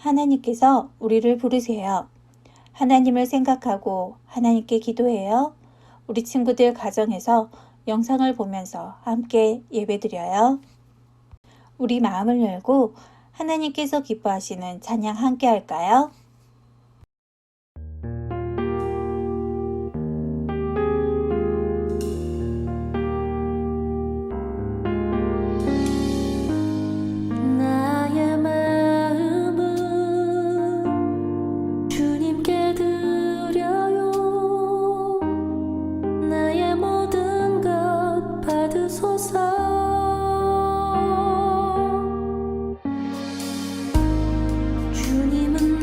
하나님께서 우리를 부르세요. 하나님을 생각하고 하나님께 기도해요. 우리 친구들 가정에서 영상을 보면서 함께 예배드려요. 우리 마음을 열고 하나님께서 기뻐하시는 찬양 함께 할까요? 나의 마음은 주님께 드려요. 나의 모든 것 받으소서. 주님은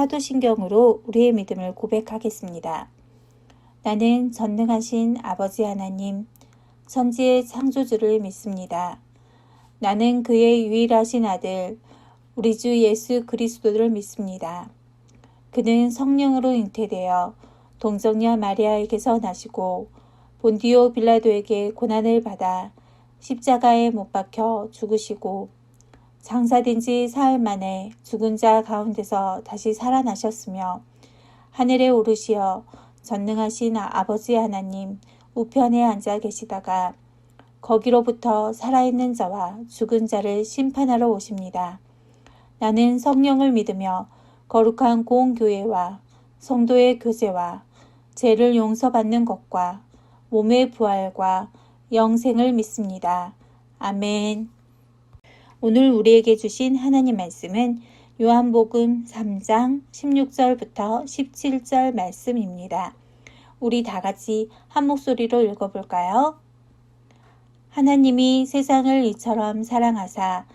사도신경으로 우리의 믿음을 고백하겠습니다. 나는 전능하신 아버지 하나님, 천지의 창조주를 믿습니다. 나는 그의 유일하신 아들, 우리 주 예수 그리스도를 믿습니다. 그는 성령으로 잉태되어 동정녀 마리아에게서 나시고 본디오 빌라도에게 고난을 받아 십자가에 못 박혀 죽으시고 장사된 지 사흘 만에 죽은 자 가운데서 다시 살아나셨으며 하늘에 오르시어 전능하신 아버지 하나님 우편에 앉아 계시다가 거기로부터 살아있는 자와 죽은 자를 심판하러 오십니다. 나는 성령을 믿으며 거룩한 공교회와 성도의 교제와 죄를 용서받는 것과 몸의 부활과 영생을 믿습니다. 아멘. 오늘 우리에게 주신 하나님 말씀은 요한복음 3장 16절부터 17절 말씀입니다. 우리 다 같이 한 목소리로 읽어볼까요? 하나님이 세상을 이처럼 사랑하사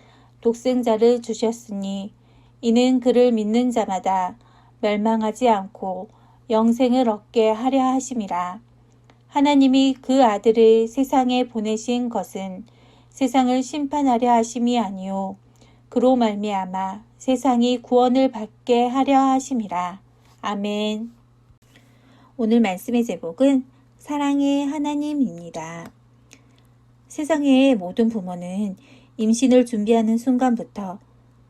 독생자를 주셨으니 이는 그를 믿는 자마다 멸망하지 않고 영생을 얻게 하려 하심이라. 하나님이 그 아들을 세상에 보내신 것은 세상을 심판하려 하심이 아니요 그로 말미암아 세상이 구원을 받게 하려 하심이라. 아멘. 오늘 말씀의 제목은 사랑의 하나님입니다. 세상의 모든 부모는 임신을 준비하는 순간부터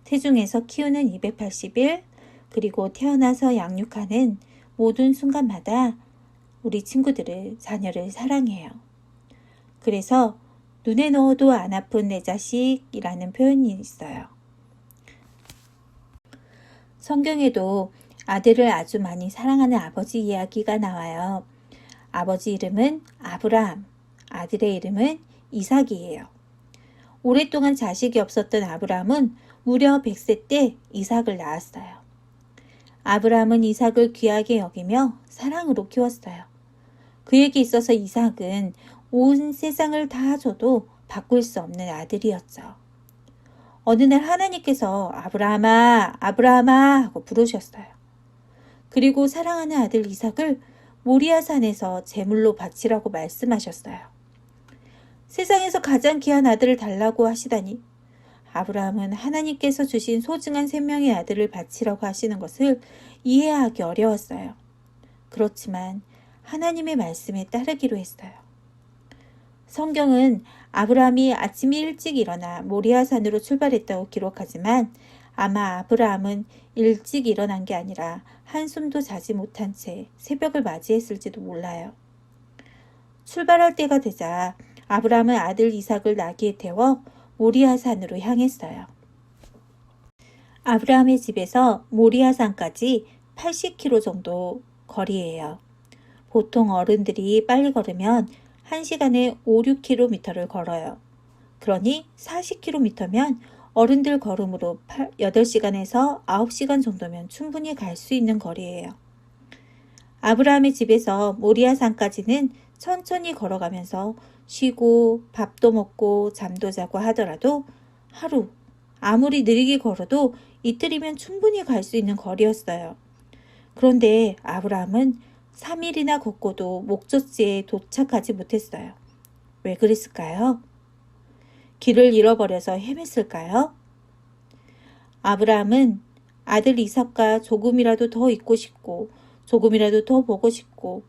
태중에서 키우는 280일 그리고 태어나서 양육하는 모든 순간마다 우리 친구들을, 자녀를 사랑해요. 그래서 눈에 넣어도 안 아픈 내 자식이라는 표현이 있어요. 성경에도 아들을 아주 많이 사랑하는 아버지 이야기가 나와요. 아버지 이름은 아브라함, 아들의 이름은 이삭이에요. 오랫동안 자식이 없었던 아브라함은 무려 100세 때 이삭을 낳았어요. 아브라함은 이삭을 귀하게 여기며 사랑으로 키웠어요. 그에게 있어서 이삭은 온 세상을 다 줘도 바꿀 수 없는 아들이었죠. 어느 날 하나님께서 아브라함아, 아브라함아 하고 부르셨어요. 그리고 사랑하는 아들 이삭을 모리아 산에서 제물로 바치라고 말씀하셨어요. 세상에서 가장 귀한 아들을 달라고 하시다니 아브라함은 하나님께서 주신 소중한 생명의 아들을 바치라고 하시는 것을 이해하기 어려웠어요. 그렇지만 하나님의 말씀에 따르기로 했어요. 성경은 아브라함이 아침 일찍 일어나 모리아 산으로 출발했다고 기록하지만 아마 아브라함은 일찍 일어난 게 아니라 한숨도 자지 못한 채 새벽을 맞이했을지도 몰라요. 출발할 때가 되자 아브라함은 아들 이삭을 나귀에 태워 모리아 산으로 향했어요. 아브라함의 집에서 모리아 산까지 80km 정도 거리예요. 보통 어른들이 빨리 걸으면 1시간에 5, 6km를 걸어요. 그러니 40km면 어른들 걸음으로 8시간에서 9시간 정도면 충분히 갈 수 있는 거리예요. 아브라함의 집에서 모리아 산까지는 천천히 걸어가면서 쉬고 밥도 먹고 잠도 자고 하더라도 하루, 아무리 느리게 걸어도 이틀이면 충분히 갈 수 있는 거리였어요. 그런데 아브라함은 3일이나 걷고도 목적지에 도착하지 못했어요. 왜 그랬을까요? 길을 잃어버려서 헤맸을까요? 아브라함은 아들 이삭과 조금이라도 더 있고 싶고 조금이라도 더 보고 싶고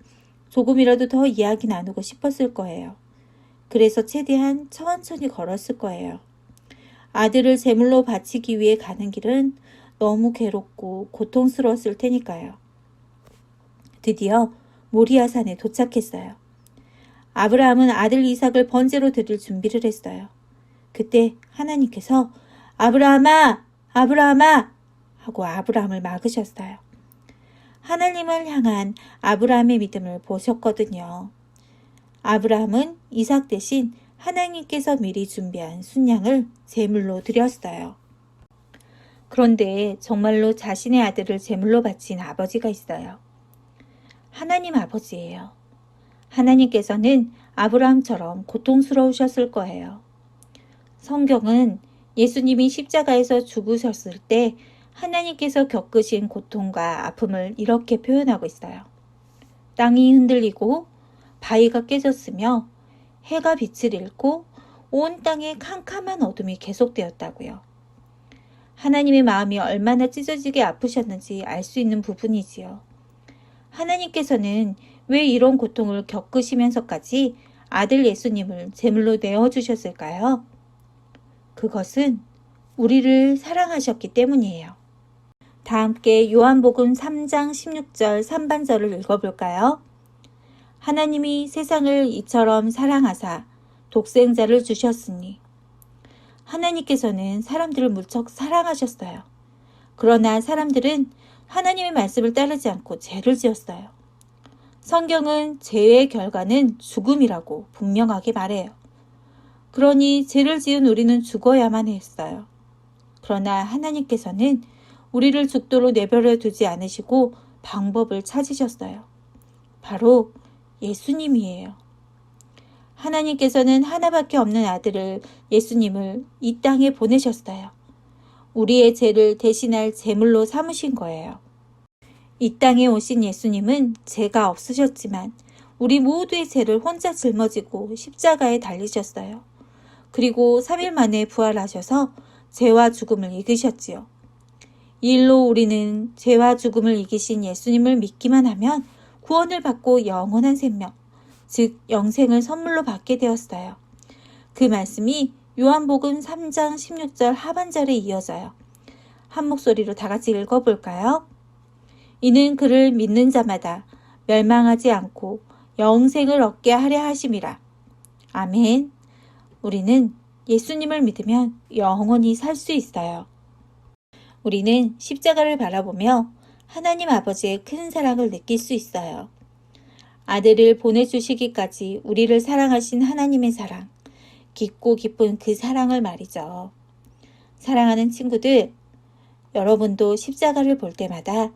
조금이라도 더 이야기 나누고 싶었을 거예요. 그래서 최대한 천천히 걸었을 거예요. 아들을 제물로 바치기 위해 가는 길은 너무 괴롭고 고통스러웠을 테니까요. 드디어 모리아 산에 도착했어요. 아브라함은 아들 이삭을 번제로 드릴 준비를 했어요. 그때 하나님께서 아브라함아, 아브라함아 하고 아브라함을 막으셨어요. 하나님을 향한 아브라함의 믿음을 보셨거든요. 아브라함은 이삭 대신 하나님께서 미리 준비한 순양을 제물로 드렸어요. 그런데 정말로 자신의 아들을 제물로 바친 아버지가 있어요. 하나님 아버지예요. 하나님께서는 아브라함처럼 고통스러우셨을 거예요. 성경은 예수님이 십자가에서 죽으셨을 때 하나님께서 겪으신 고통과 아픔을 이렇게 표현하고 있어요. 땅이 흔들리고 바위가 깨졌으며 해가 빛을 잃고 온 땅에 캄캄한 어둠이 계속되었다고요. 하나님의 마음이 얼마나 찢어지게 아프셨는지 알 수 있는 부분이지요. 하나님께서는 왜 이런 고통을 겪으시면서까지 아들 예수님을 제물로 내어주셨을까요? 그것은 우리를 사랑하셨기 때문이에요. 다 함께 요한복음 3장 16절 3반절을 읽어볼까요? 하나님이 세상을 이처럼 사랑하사 독생자를 주셨으니. 하나님께서는 사람들을 무척 사랑하셨어요. 그러나 사람들은 하나님의 말씀을 따르지 않고 죄를 지었어요. 성경은 죄의 결과는 죽음이라고 분명하게 말해요. 그러니 죄를 지은 우리는 죽어야만 했어요. 그러나 하나님께서는 우리를 죽도록 내버려 두지 않으시고 방법을 찾으셨어요. 바로 예수님이에요. 하나님께서는 하나밖에 없는 아들을 예수님을 이 땅에 보내셨어요. 우리의 죄를 대신할 제물로 삼으신 거예요. 이 땅에 오신 예수님은 죄가 없으셨지만 우리 모두의 죄를 혼자 짊어지고 십자가에 달리셨어요. 그리고 3일 만에 부활하셔서 죄와 죽음을 이기셨지요. 이 일로 우리는 죄와 죽음을 이기신 예수님을 믿기만 하면 구원을 받고 영원한 생명, 즉 영생을 선물로 받게 되었어요. 그 말씀이 요한복음 3장 16절 하반절에 이어져요. 한 목소리로 다 같이 읽어볼까요? 이는 그를 믿는 자마다 멸망하지 않고 영생을 얻게 하려 하심이라. 아멘. 우리는 예수님을 믿으면 영원히 살 수 있어요. 우리는 십자가를 바라보며 하나님 아버지의 큰 사랑을 느낄 수 있어요. 아들을 보내주시기까지 우리를 사랑하신 하나님의 사랑, 깊고 깊은 그 사랑을 말이죠. 사랑하는 친구들, 여러분도 십자가를 볼 때마다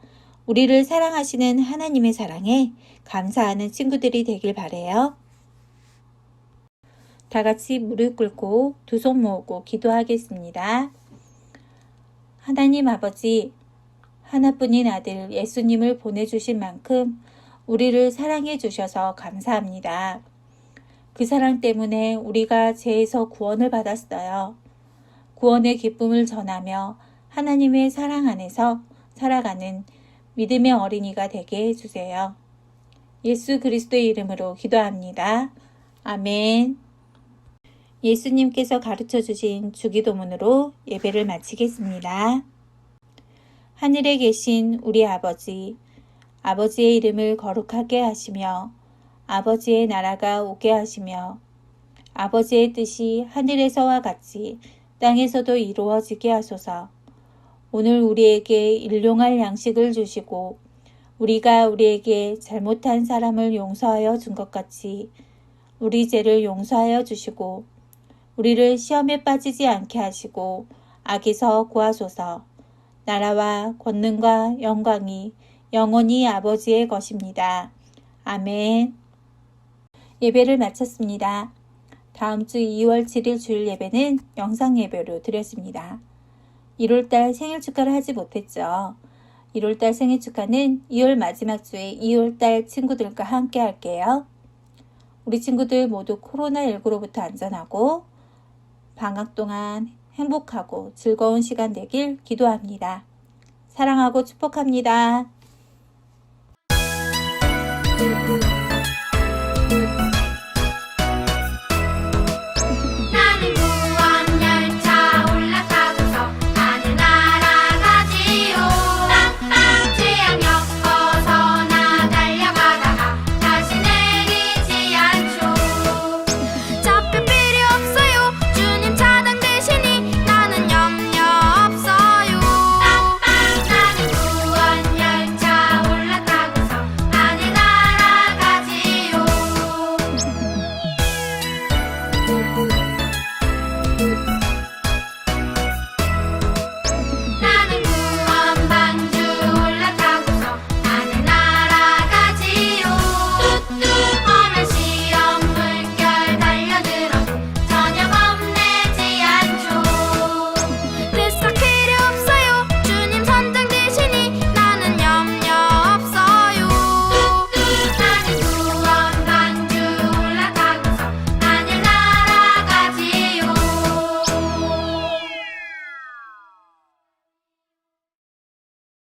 우리를 사랑하시는 하나님의 사랑에 감사하는 친구들이 되길 바래요. 다 같이 무릎 꿇고 두 손 모으고 기도하겠습니다. 하나님 아버지, 하나뿐인 아들 예수님을 보내주신 만큼 우리를 사랑해 주셔서 감사합니다. 그 사랑 때문에 우리가 죄에서 구원을 받았어요. 구원의 기쁨을 전하며 하나님의 사랑 안에서 살아가는 믿음의 어린이가 되게 해주세요. 예수 그리스도의 이름으로 기도합니다. 아멘. 예수님께서 가르쳐 주신 주기도문으로 예배를 마치겠습니다. 하늘에 계신 우리 아버지, 아버지의 이름을 거룩하게 하시며 아버지의 나라가 오게 하시며 아버지의 뜻이 하늘에서와 같이 땅에서도 이루어지게 하소서. 오늘 우리에게 일용할 양식을 주시고 우리가 우리에게 잘못한 사람을 용서하여 준 것 같이 우리 죄를 용서하여 주시고 우리를 시험에 빠지지 않게 하시고 악에서 구하소서. 나라와 권능과 영광이 영원히 아버지의 것입니다. 아멘. 예배를 마쳤습니다. 다음 주 2월 7일 주일 예배는 영상 예배로 드렸습니다. 1월달 생일 축하를 하지 못했죠. 1월달 생일 축하는 2월 마지막 주에 2월달 친구들과 함께 할게요. 우리 친구들 모두 코로나19로부터 안전하고 방학 동안 행복하고 즐거운 시간 되길 기도합니다. 사랑하고 축복합니다.